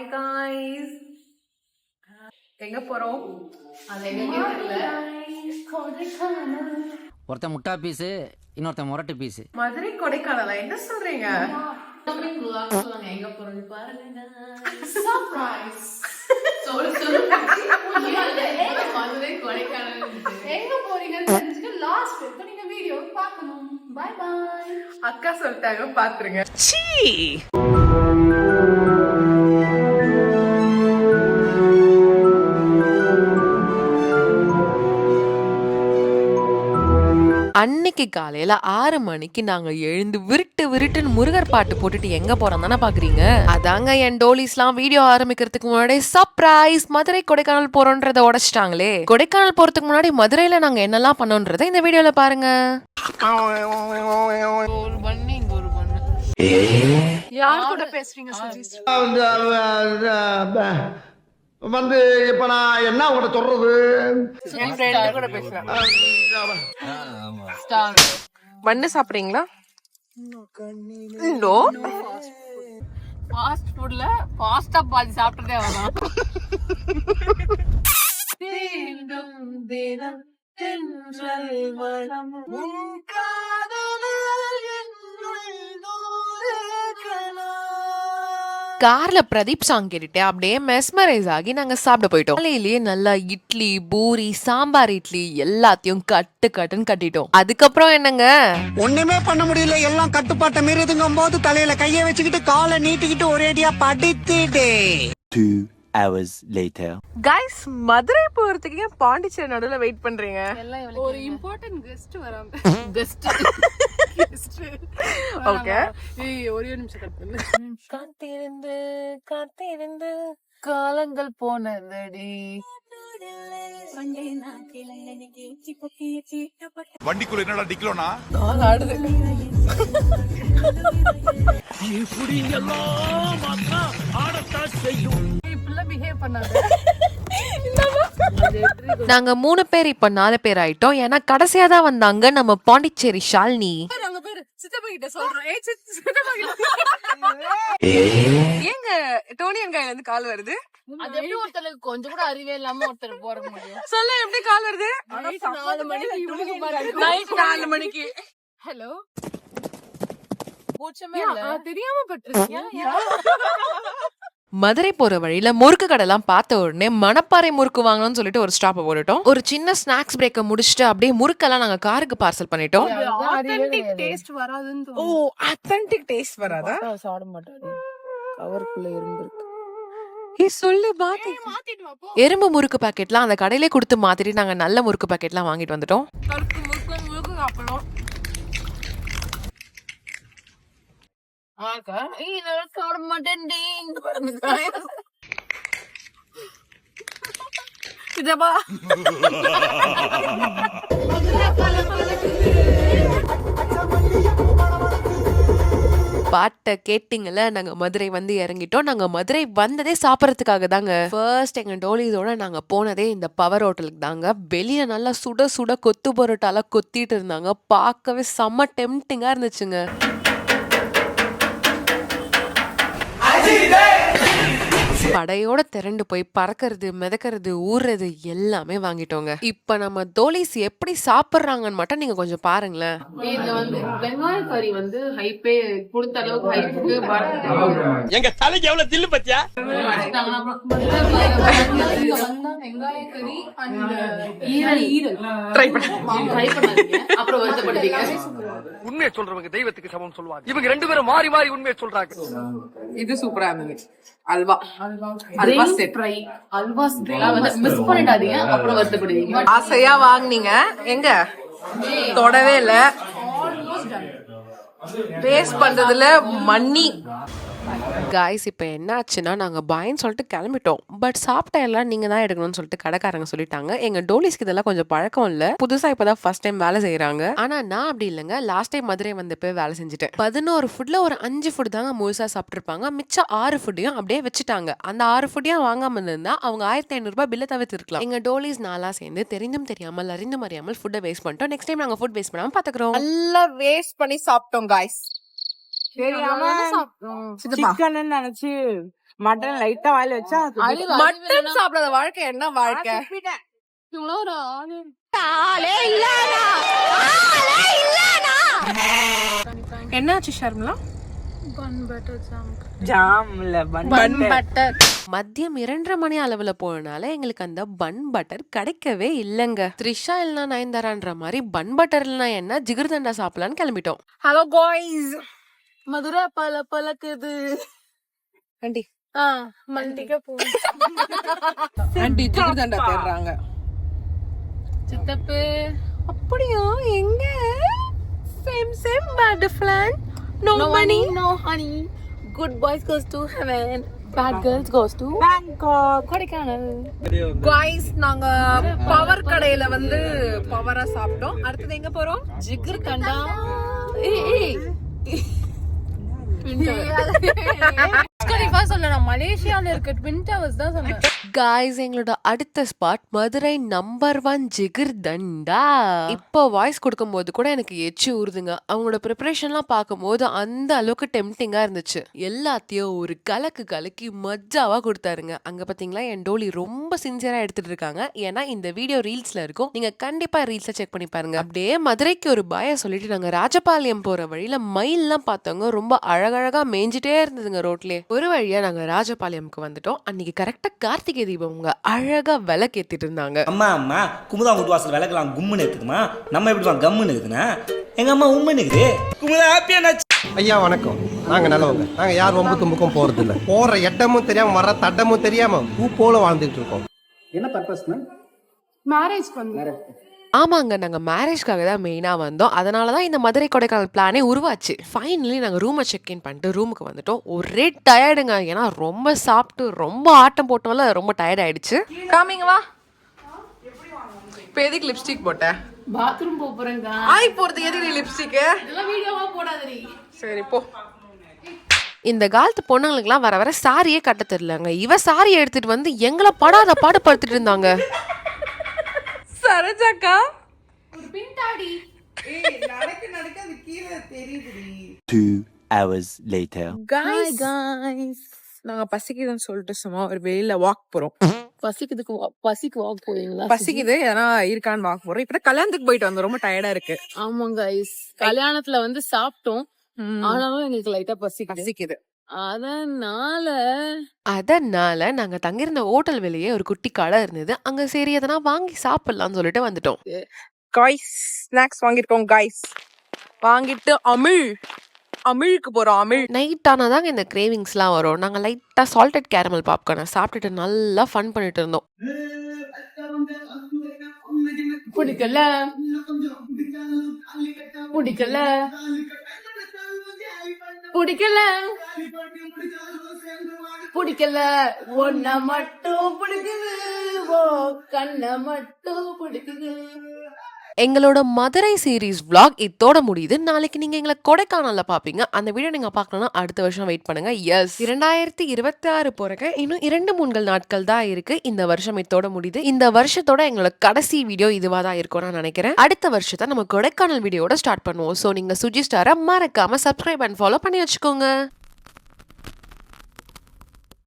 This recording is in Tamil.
ஹாய் காய்ஸ், எங்க போறோம்? அது எங்க ஒருத்தன் முட்டா பீஸு, இன்னொருத்தன் முரட்டு பீஸு. மதுரை கொடைக்கானலா? என்ன சொல்றீங்க? எங்க போறோம்னு பாருங்க. மதுரை கொடைக்கானல் எங்க போறீங்கன்னு தெரிஞ்சுக்க லாஸ்ட் வரைக்கும் நீங்க வீடியோ பார்க்கணும். Bye bye. அக்கா சொல்லிட்டாங்க, பாத்துருங்க. அன்னைக்கு காலையில 6 மணிக்கு நாங்க எழுந்து விருட்டுன்னு முருகர் பாட்டு போட்டுட்டு எங்க போறோம் தானே பாக்குறீங்க. அதாங்க என் டோலிஸ்லாம் வீடியோ ஆரம்பிக்கிறதுக்கு முன்னாடி சர்ப்ரைஸ் மதுரை கொடைக்கானல் போறோன்றத உடைச்சிட்டாங்களே. கொடைக்கானல் போறதுக்கு முன்னாடி மதுரையில நாங்க என்னெல்லாம் பண்ணோன்றத இந்த வீடியோல பாருங்க. ஒரு பண்ணு இங்க ஒரு பண்ணு. யார் கூட பேசுறீங்க சஜிஸ்? வந்து இப்ப நான் என்ன உங்கள்கிட்ட சொல்றது? என் ஃப்ரெண்ட் கூட பேசுறேன். ஸ்டார் பண்ணு சாப்பிடுறீங்களா? நோ. ஃபாஸ்ட் ஃபுட்ல ஃபாஸ்டா பாதி சாப்பிட்டதே வரும். கார்ல பிரதீப் சாங் கேட்டுட்டு அப்படியே மெஸ்மரைஸ் ஆகி நாங்க சாப்பிட போயிட்டோம். காலையிலேயே நல்லா இட்லி, பூரி, சாம்பார், இட்லி எல்லாத்தையும் கட்டுன்னு கட்டிட்டோம். அதுக்கப்புறம் என்னங்க, ஒண்ணுமே பண்ண முடியல, எல்லாம் கட்டுப்பாட்டை மீறுதுங்கும் போது தலையில கைய வச்சுக்கிட்டு காலை நீட்டிக்கிட்டு ஒரேடியா படித்துட்டே. 2 hours later. கைஸ், மதுரை போறதுக்கு ஏன் பாண்டிச்சேரி நடுவுல வெயிட் பண்றீங்க? ஒரு இம்பார்ட்டன்ட் கெஸ்ட் வராம. Guest okay. ஏய் ஒரே நிமிஷம் கட் பண்ணு. காத்திருந்து காலங்கள் போனதடி. வண்டிக்குள்ள என்னடா டிக்கலோனா ஆடுது. இப்படிலாம் பிஹேவ் பண்ணாத. நாங்க 3 பேர் இப்ப 4 பேர் ஆயிட்டோம். ஏன்னா கடைசியா தான் வந்தாங்க நம்ம பாண்டிச்சேரி ஷாலினி. அங்க பேரு சித்தப்பா கிட்ட சொல்றோம். ஏய் சித்தப்பா கிட்ட. ஏங்க டோனியன் கையில இருந்து கால் வருது? அது எப்படி ஒருத்தருக்கு கொஞ்சம் கூட அறிவே இல்லாம ஒருத்தர் போற முடியும்? சொல்ல எப்படி கால் வருது? நைட் 4 மணிக்கு இவனுக்கு பாருங்க. நைட் 4 மணிக்கு. ஹலோ. பூச்சமே இல்ல. தெரியாம பட்டிருக்கீங்க. மதுரை போற வழியில முறுக்கு கடைலாம் பார்த்த உடனே மணப்பாறை முறுக்கு வாங்கணும்னு சொல்லிட்டு ஒரு ஸ்டாப் போட்டுட்டோம். ஒரு சின்ன ஸ்நாக்ஸ் பிரேக்க முடிச்சுட்டு அப்படியே முறுக்கெல்லாம் நாங்க காருக்கு பார்சல் பண்ணிட்டோம். ஆத்தென்டிக் டேஸ்ட் வராதுன்னு ஓ, ஆத்தென்டிக் டேஸ்ட் வராதா? சாப்பிட மாட்டாரு. கவருக்குள்ள எறும்பு இருக்கு. சொல்லு பாத்து. மாத்திட்டு வா போ. எறும்பு முறுக்கு பாக்கெட்லாம் அந்த கடையிலே கொடுத்து மாத்திட்டு நாங்க நல்ல முறுக்கு பாக்கெட்லாம் வாங்கிட்டு வந்துட்டோம். கருக்கு முறுக்கு சாப்பிடணும். ஆக்கா நான் சாப்பிட மாட்டேன்டி. இங்க பாருங்க. சித்தப்பா பாட்டை கேட்டிங்கல்ல, நாங்க மதுரை வந்து இறங்கிட்டோம். நாங்க மதுரை வந்ததே சாப்பிடறதுக்காக தாங்க. ஃபர்ஸ்ட் எங்க டோலிஸோட நாங்க போனதே இந்த பவர் ஹோட்டலுக்கு தாங்க. வெளியில நல்லா சுட சுட கொத்து பரோட்டால கொத்திட்டு இருந்தாங்க. பார்க்கவே செம்ம டெம்டிங்கா இருந்துச்சுங்க. படையோட திரண்டு போய் பறக்கிறது, மிதக்கிறது, ஊர்றது எல்லாமே வாங்கிட்டோங்க. இப்ப நம்ம டோலிஸ் எப்படி சாப்பிடுறாங்கன்னு மட்டும் நீங்க கொஞ்சம் பாருங்களேன். இதுல வந்து வெங்காய கறி வந்து ஹைப்பே கொடுத்த அளவுக்கு ஹைப்புக்கு எங்க தலைக்கு எவ்வளவு தில்லு பத்தியா? வெங்காய கறி ஈரல் ட்ரை பண்ணாதீங்க, அப்புறம் வருத்தப்படுவீங்க. உண்மையை சொல்றவங்க தெய்வத்துக்கு சமம் சொல்லுவாங்க. இவங்க 2 பேரும் மாறி மாறி உண்மையை சொல்றாங்க. இது சூப்பரா இருந்துச்சு. அல்வா செட். அல்வா வந்து மிஸ் பண்ணிடாதீங்க, அப்புறம் வருத்தப்படுவீங்க. ஆசையா வாங்குனீங்க, எங்க தொடவே இல்ல. டேஸ்ட் பண்றதுல மண்ணி. காய்ஸ், இப்போ என்ன ஆச்சுன்னா நாங்கள் பாயின்னு சொல்லிட்டு கிளம்பிட்டோம். பட் சாப்பிட்ட எல்லாம் நீங்கள் தான் எடுக்கணும்னு சொல்லிட்டு கடைக்காரங்க சொல்லிட்டாங்க. எங்கள் டோலிஸ்க்கு இதெல்லாம் கொஞ்சம் பழக்கம் இல்லை, புதுசாக இப்போ தான் ஃபர்ஸ்ட் டைம் வேலை செய்கிறாங்க. ஆனால் நான் அப்படி இல்லைங்க, லாஸ்ட் டைம் மதுரை வந்தப்போ வேலை செஞ்சுட்டேன். 11 ஃபுட்டில் ஒரு 5 ஃபுட் தாங்க முழுசாக சாப்பிட்ருப்பாங்க. மிச்சம் 6 ஃபுட்டையும் அப்படியே வச்சுட்டாங்க. அந்த 6 ஃபுட்டையும் வாங்காமல் இருந்தால் அவங்க 1500 ரூபாய் பில்லை தவிர்த்துருக்கலாம். எங்கள் டோலிஸ் நாளாக சேர்ந்து தெரிந்தும் தெரியாமல் அறிந்தும் அறியாமல் ஃபுட்டை வேஸ்ட் பண்ணிட்டோம். நெக்ஸ்ட் டைம் நாங்கள் ஃபுட் வேஸ்ட் பண்ணாமல் பார்த்துக்குறோம். நல்லா வேஸ்ட் பண்ணி சாப்பிட்டோம் காய்ஸ். சிக்கன் நினைச்சு மட்டன் லைட்டா வாயில வச்சா மட்டன் சாப்பிடாத வாழ்க்கை என்ன வாழ்க்கை? என்னாச்சு ஷர்மிளா? ஜாம்ல bun butter. மதியம் 2:30 மணி அளவுல போனால எங்களுக்கு அந்த பன் பட்டர் கிடைக்கவே இல்லங்க. த்ரிஷா இல்லனா நயன்தாரான்ற மாதிரி பன் பட்டர் இல்லனா என்ன ஜிகர்தண்டா சாப்பிடலான்னு கிளம்பிட்டோம். ஹலோ காய்ஸ், மதுரை பலக்குது ஆண்டி. மல்டிக்க போ ஆண்டி ஜிகர்தண்டா தேடுறாங்க. சித்தப்பு அப்படியா? எங்க? Same bad plan. No money, no honey. Good boys goes to heaven. Bad girls goes to Bangkok. Kodaikanal. Guys, நாங்க பவர் கடையில வந்து பவரா சாப்பிட்டோம். அடுத்து எங்க போறோம்? ஜிகர்தண்டா. ஏய் மலேசியால இருக்க ட்வின் டவர்ஸ் தான் சொன்னேன். காய்ஸ், எங்களோட அடுத்த ஸ்பாட் மதுரை நம்பர் 1 ஜிகர்தண்டா. இப்போ வாய்ஸ் கொடுக்கும்போது கூட எனக்கு எச்சி ஊறுதுங்க. அவங்களோட ப்ரிப்பரேஷன்லாம் பார்க்கும்போது அந்த அளவுக்கு டெம்டிங்கா இருந்துச்சு. எல்லாத்தையும் ஒரு கலக்கி மஜாவா கொடுத்தாருங்க. அங்க பாத்தீங்களா என் டோலி ரொம்ப சின்சியரா எடுத்துட்டு இருக்காங்க. ஏன்னா இந்த வீடியோ ரீல்ஸ்ல இருக்கும், நீங்க கண்டிப்பா ரீல்ஸ்ல செக் பண்ணி பாருங்க. அப்படியே மதுரைக்கு ஒரு பாய சொல்லிட்டு நாங்க ராஜபாளையம் போற வழியில மயில்லாம் பார்த்தவங்க ரொம்ப அழகழகா மேய்ஞ்சிட்டே இருந்ததுங்க ரோட்லயே. ஒரு வழியா நாங்க ராஜபாளையம்க்கு வந்துட்டோம். அன்னைக்கு கரெக்டா கார்த்திகை தீபம் அழகா விளக்கேத்திட்டு இருந்தாங்க. அம்மா குமுதா வீட்டு வாசல் விளக்கலாம் கும்முன்னு இருக்குதுமா, நம்ம எப்படி கம்முன்னு இருக்குதுன்னா எங்க அம்மா உம்முன்னு இருக்குது. குமுதா ஹாப்பியா? ஐயா வணக்கம். நாங்க நல்லவங்க. நாங்க யார் ரொம்ப தும்புக்கும் போறது இல்ல. போற இடமும் தெரியாம வர தட்டமும் தெரியாம பூ போல வாழ்ந்துட்டு இருக்கோம். என்ன பர்பஸ்? மேரேஜ் பண்ணு. ஆமாங்க, நாங்க மேரேஜ்க்காக தான் மெயினா வந்தோம். அதனாலதான் இந்த மதுரை கொடைக்கானல் பிளானே உருவாச்சு. ஃபைனலி நாங்க ரூமை செக் இன் பண்ணிட்டு ரூமுக்கு வந்துட்டோம். ஒரே டயர்டுங்க. ஏன்னா ரொம்ப சாப்பிட்டு ரொம்ப ஆட்டம் போட்டோம்ல, ரொம்ப டயர்ட் ஆயிடுச்சு. காமிங்க வா. இப்போ எதுக்கு லிப்ஸ்டிக் போட்ட? பாத்ரூம் போறேங்க. ஆய் போறதுக்கு எதுக்கு லிப்ஸ்டிக்? இதெல்லாம் வீடியோவா போடாதடி. சரி போ. இந்த காலத்து பொண்ணுங்களுக்குலாம் வர வர சாரியே கட்ட தெரியலங்க. இவ சாரி எடுத்துட்டு வந்து எங்களை படாத பாடுபடுத்திட்டு இருந்தாங்க. சரஜாக்கா ஒரு பின்டாடி. ஏய் நடக்க அது கீழ தெரியுதுடி. 2 hours later. Guys, நாங்க பசிக்குதுன்னு சொல்லிட்டு சும்மா ஒரு வெளியில வாக் போறோம். பசிக்கு வாக் போறீங்களா? பசிக்குது, எதனா இருக்கான்னு வாக் போறோம். இப்ப கல்யாணத்துக்கு போயிட்டு வந்தோம், ரொம்ப டயர்டா இருக்கு. ஆமா கைஸ், கல்யாணத்துல வந்து சாப்பிட்டோம். ஆனாலும் எங்களுக்கு லைட்டா பசிக்குது. அதனால நாங்க தங்கிருந்த ஹோட்டல் வெளியே ஒரு குட்டி கடை இருந்தது. அங்க சரி எதனா வாங்கி சாப்பிடலாம்னு சொல்லிட்டு வந்துட்டோம். காய்ஸ், ஸ்நாக்ஸ் வாங்கிருக்கோம் காய்ஸ். வாங்கிட்டு அமிழ்க்கு போறோம். அமிழ் நைட் ஆனாதாங்க இந்த கிரேவிங்ஸ்லாம் வரும். நாங்க லைட்டா சால்டட் கேரமல் பாப்கார்னை சாப்பிட்டுட்டு நல்லா ஃபன் பண்ணிட்டு இருந்தோம். பிடிக்கல ஒன்ன மட்டும் பிடிக்குது, ஓ கண்ண மட்டும் பிடிக்குது. எங்களோட மதுரை சீரீஸ் vlog இதோட முடியுது. நாளைக்கு நீங்க எங்களை கொடைக்கானல்ல பாப்பீங்க. அந்த வீடியோ நீங்க பார்க்கணும்னா அடுத்த வருஷம் வெயிட் பண்ணுங்க. எஸ், 2026 போறக்க இன்னும் 2-3 நாட்கள் தான் இருக்கு. இந்த வருஷம் இதோட முடியுது. இந்த வருஷத்தோட எங்களோட கடைசி வீடியோ இதுவா தான் இருக்கும் நான் நினைக்கிறேன். அடுத்த வருஷத்தை நம்ம கொடைக்கானல் வீடியோட ஸ்டார்ட் பண்ணுவோம். ஸோ நீங்க சுஜி ஸ்டாரை மறக்காம சப்ஸ்கிரைப் அண்ட் ஃபாலோ பண்ணி வச்சுக்கோங்க.